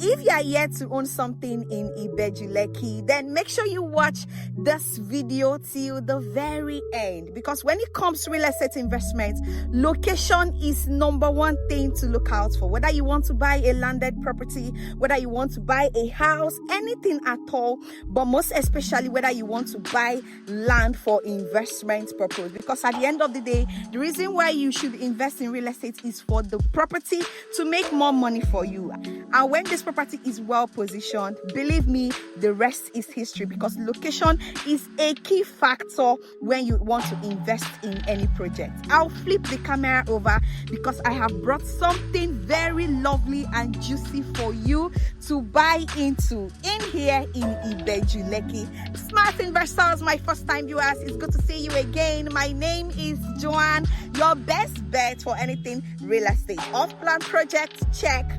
If you are yet to own something in Ibeju-Lekki, then make sure you watch this video till the very end, because when it comes to real estate investment, location is number one thing to look out for. Whether you want to buy a landed property, whether you want to buy a house, anything at all, but most especially whether you want to buy land for investment purpose, because at the end of the day, the reason why you should invest in real estate is for the property to make more money for you. And when this property is well positioned, believe me, the rest is history, because location is a key factor when you want to invest in any project. I'll flip the camera over because I have brought something very lovely and juicy for you to buy into in here in Ibeju-Lekki. Smart investors, my first time viewers, it's good to see you again. My name is Joanne, your best bet for anything real estate. Off-plan project, check.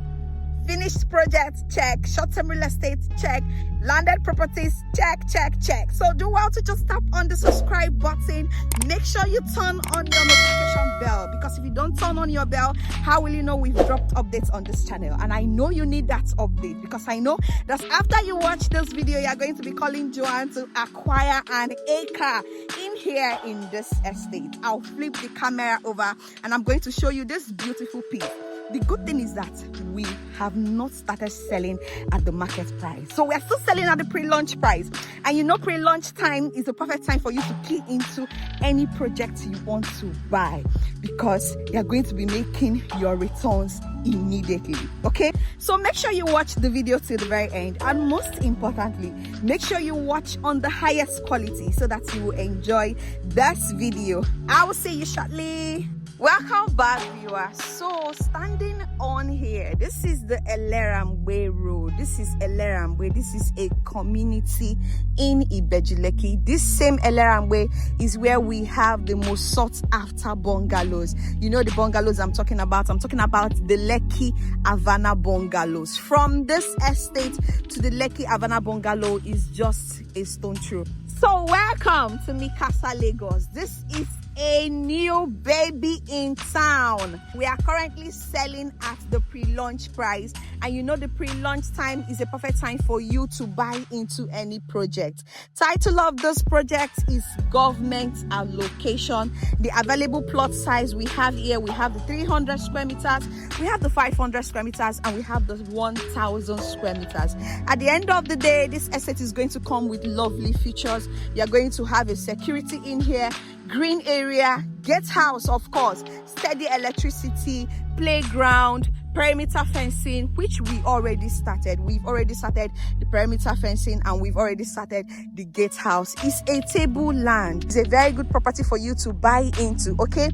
Finished projects, check. Short-term real estate, check. Landed properties, check. So do well to just tap on the subscribe button. Make sure you turn on your notification bell, because if you don't turn on your bell, how will you know we've dropped updates on this channel? And I know you need that update, because I know that after you watch this video, you're going to be calling Joanne to acquire an acre in here in this estate. I'll flip the camera over and I'm going to show you this beautiful piece. The good thing is that we have not started selling at the market price. So we're still selling at the pre-launch price. And you know, pre-launch time is the perfect time for you to key into any project you want to buy, because you're going to be making your returns immediately. Okay, so make sure you watch the video till the very end, and most importantly, make sure you watch on the highest quality so that you will enjoy this video. I will see you shortly. Welcome back, viewers. So standing on here, this is the Elerangbe road. This is Elerangbe. This is a community in Ibeju-Lekki. This same Elerangbe is where we have the most sought after bungalows. You know the bungalows I'm talking about. I'm talking about the Lekki Havana bungalows. From this estate to the Lekki Havana bungalow is just a stone throw. So welcome to Mi Casa Lagos. This is a new baby in town. We are currently selling at the pre-launch price, and you know the pre-launch time is a perfect time for you to buy into any project. Title of this project is government allocation. The available plot size we have here, we have the 300 square meters, we have the 500 square meters, and we have the 1000 square meters. At the end of the day, this estate is going to come with lovely features. You're going to have a security in here, green area, gate house, of course, steady electricity, playground, perimeter fencing, which we already started. We've already started the perimeter fencing, and we've already started the gate house. It's a table land. It's a very good property for you to buy into. Okay,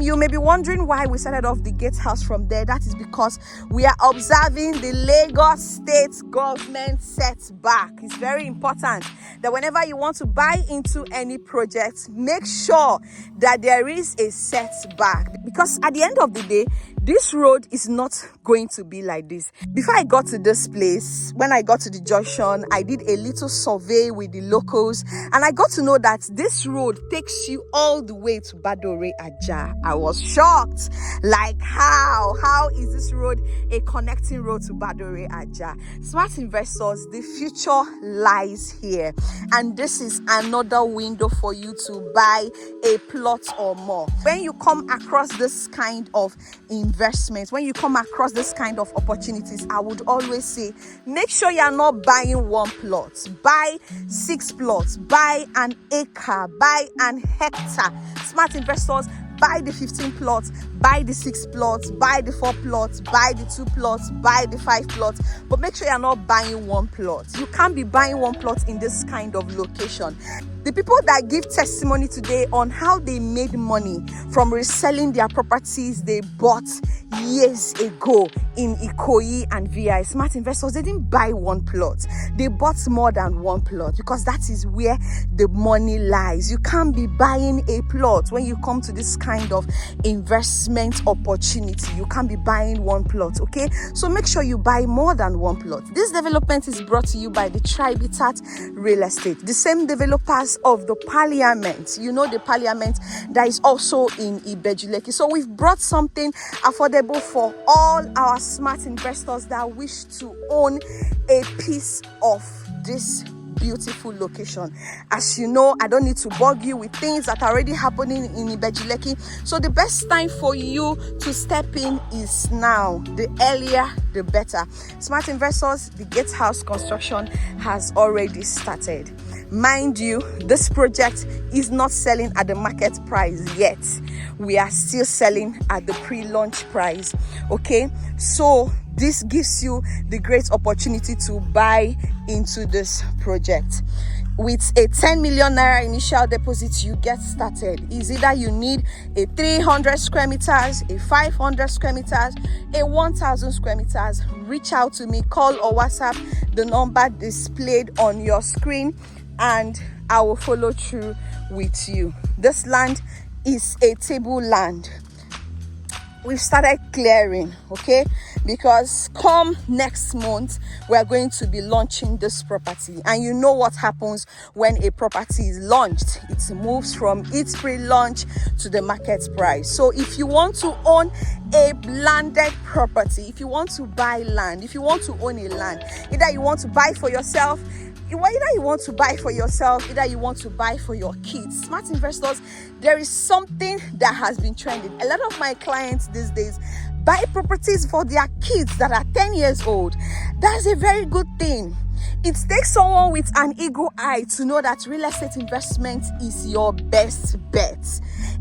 you may be wondering why we started off the gatehouse from there. That is because we are observing the Lagos state government setback. It's very important that whenever you want to buy into any project, make sure that there is a setback, because at the end of the day, this road is not going to be like this. Before I got to this place, when I got to the junction, I did a little survey with the locals, and I got to know that this road takes you all the way to Badore Aja. I was shocked. Like, how is this road a connecting road to Badore Aja? Smart investors, the future lies here, and this is another window for you to buy a plot or more. When you come across this kind of investments, when you come across this kind of opportunities, I would always say, make sure you are not buying one plot. Buy 6 plots, buy an acre, buy an hectare. Smart investors, buy the 15 plots, buy the 6 plots, buy the 4 plots, buy the 2 plots, buy the 5 plots, but make sure you're not buying one plot. You can't be buying one plot in this kind of location. The people that give testimony today on how they made money from reselling their properties they bought years ago in Ikoyi and VI, smart investors, they didn't buy one plot. They bought more than one plot, because that is where the money lies. You can't be buying a plot when you come to this kind of investment opportunity. You can't be buying one plot, okay? So make sure you buy more than one plot. This development is brought to you by the Tribitat Real Estate, the same developers because of the parliament. You know, the parliament that is also in Ibeju-Lekki. So we've brought something affordable for all our smart investors that wish to own a piece of this beautiful location. As you know, I don't need to bug you with things that are already happening in Ibeju-Lekki. So the best time for you to step in is now. The earlier, the better. Smart investors, the gatehouse construction has already started. Mind you, this project is not selling at the market price yet. We are still selling at the pre-launch price. Okay, so this gives you the great opportunity to buy into this project. With a 10 million naira initial deposit, you get started. Is either you need a 300 square meters, a 500 square meters, a 1000 square meters, reach out to me, call or WhatsApp the number displayed on your screen, and I will follow through with you. This land is a table land. We've started clearing, okay, because come next month we are going to be launching this property, and you know what happens when a property is launched. It moves from its pre-launch to the market price. So if you want to own a landed property, if you want to buy land, if you want to own a land, either you want to buy for yourself, either you want to buy for yourself, either you want to buy for your kids. Smart investors, there is something that has been trending. A lot of my clients these days buy properties for their kids that are 10 years old. That's a very good thing. It takes someone with an eagle eye to know that real estate investment is your best bet.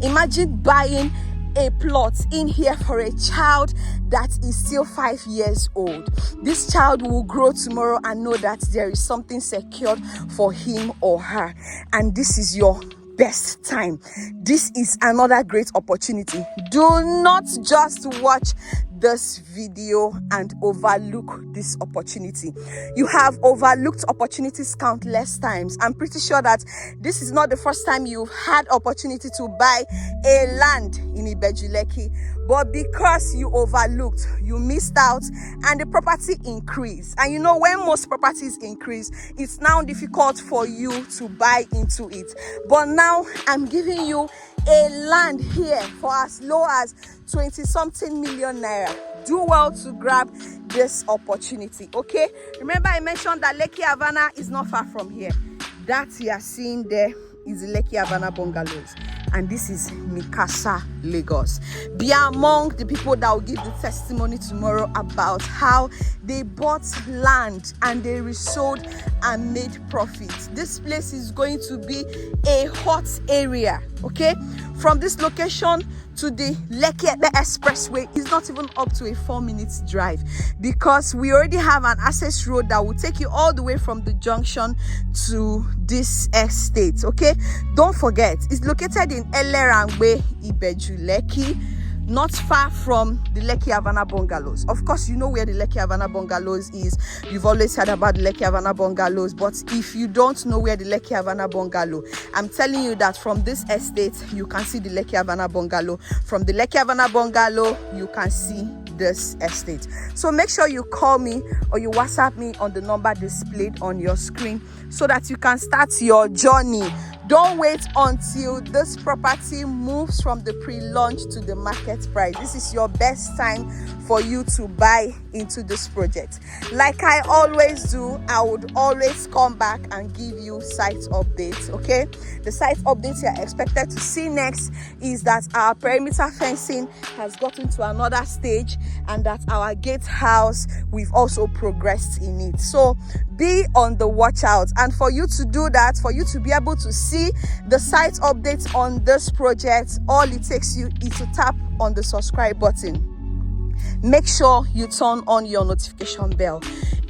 Imagine buying a plot in here for a child that is still 5 years old. This child will grow tomorrow and know that there is something secured for him or her, and this is your best time. This is another great opportunity. Do not just watch this video and overlook this opportunity. You have overlooked opportunities countless times. I'm pretty sure that this is not the first time you've had opportunity to buy a land in Ibeju-Lekki, but because you overlooked, you missed out, and the property increased. And you know, when most properties increase, it's now difficult for you to buy into it. But now I'm giving you a land here for as low as 20-something million naira. Do well to grab this opportunity, okay? Remember, I mentioned that Lekki Havana is not far from here. That you are seeing there is the Lekki Havana bungalows, and this is Mi Casa Lagos. Be among the people that will give the testimony tomorrow about how they bought land and they resold and made profits. This place is going to be a hot area, okay? From this location to the Lekki Expressway is not even up to a 4-minute drive, because we already have an access road that will take you all the way from the junction to this estate, okay? Don't forget, it's located in Elerangbe, Ibeju-Lekki, not far from the Lekki Havana bungalows. Of course, you know where the Lekki Havana bungalows is. You've always heard about the Lekki Havana bungalows, but if you don't know where the Lekki Havana bungalow, I'm telling you that from this estate, you can see the Lekki Havana bungalow. From the Lekki Havana bungalow, you can see this estate. So make sure you call me or you WhatsApp me on the number displayed on your screen so that you can start your journey. Don't wait until this property moves from the pre-launch to the market price. This is your best time for you to buy into this project. Like I always do, I would always come back and give you site updates, okay? The site updates you're expected to see next is that our perimeter fencing has gotten to another stage, and that our gatehouse, we've also progressed in it. So be on the watch out, and for you to do that, for you to be able to see the site updates on this project, all it takes you is to tap on the subscribe button. Make sure you turn on your notification bell.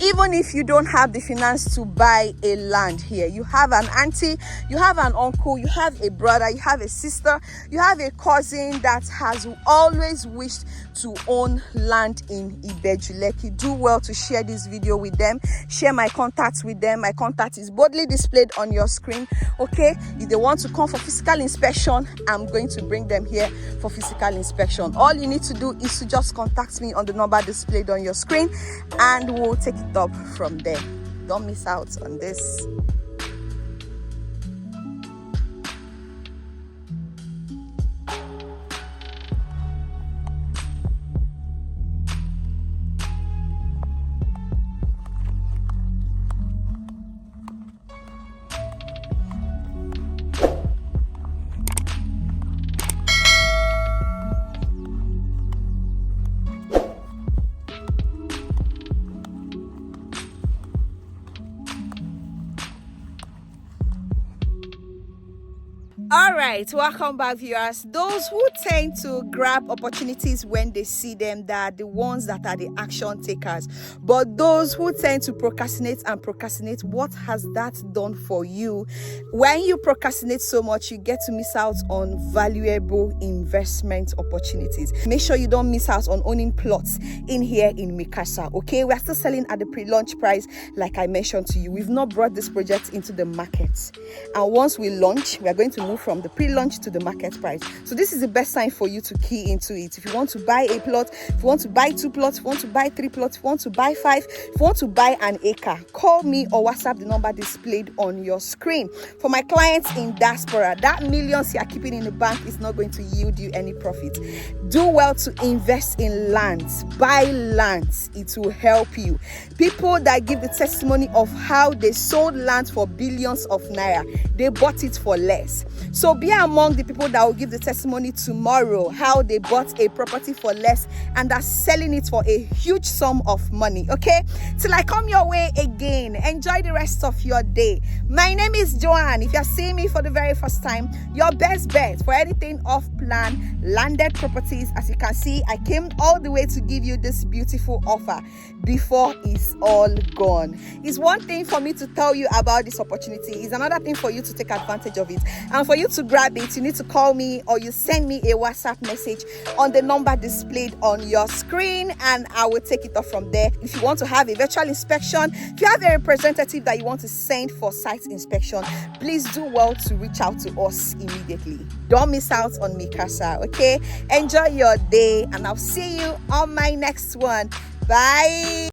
Even if you don't have the finance to buy a land here, you have an auntie, you have an uncle, you have a brother, you have a sister, you have a cousin that has always wished to own land in Ibeju-Lekki. Do well to share this video with them. Share my contacts with them. My contact is boldly displayed on your screen, okay? If they want to come for physical inspection, I'm going to bring them here for physical inspection. All you need to do is to just contact me on the number displayed on your screen, and we'll take it up from there. Don't miss out on this. All right, welcome back, viewers. Those who tend to grab opportunities when they see them, they are the ones that are the action takers. But those who tend to procrastinate, what has that done for you? When you procrastinate so much, you get to miss out on valuable investment opportunities. Make sure you don't miss out on owning plots in here in Mi Casa, okay? We are still selling at the pre-launch price, like I mentioned to you. We've not brought this project into the market. And once we launch, we are going to move from the pre-launch to the market price. So this is the best time for you to key into it. If you want to buy a plot, if you want to buy 2 plots, if you want to buy 3 plots, if you want to buy 5, if you want to buy an acre, call me or WhatsApp the number displayed on your screen. For my clients in diaspora, that millions you are keeping in the bank is not going to yield you any profit. Do well to invest in lands. Buy lands. It will help you. People that give the testimony of how they sold land for billions of naira, they bought it for less. So be among the people that will give the testimony tomorrow how they bought a property for less and are selling it for a huge sum of money. Okay, till I come your way again, enjoy the rest of your day. My name is Joanne. If you're seeing me for the very first time, your best bet for anything off plan landed properties. As you can see, I came all the way to give you this beautiful offer before it's all gone. It's one thing for me to tell you about this opportunity, it's another thing for you to take advantage of it. And for you to grab it, you need to call me or you send me a WhatsApp message on the number displayed on your screen, and I will take it off from there. If you want to have a virtual inspection, if you have a representative that you want to send for site inspection, please do well to reach out to us immediately. Don't miss out on Mi Casa, okay? Enjoy your day, and I'll see you on my next one. Bye.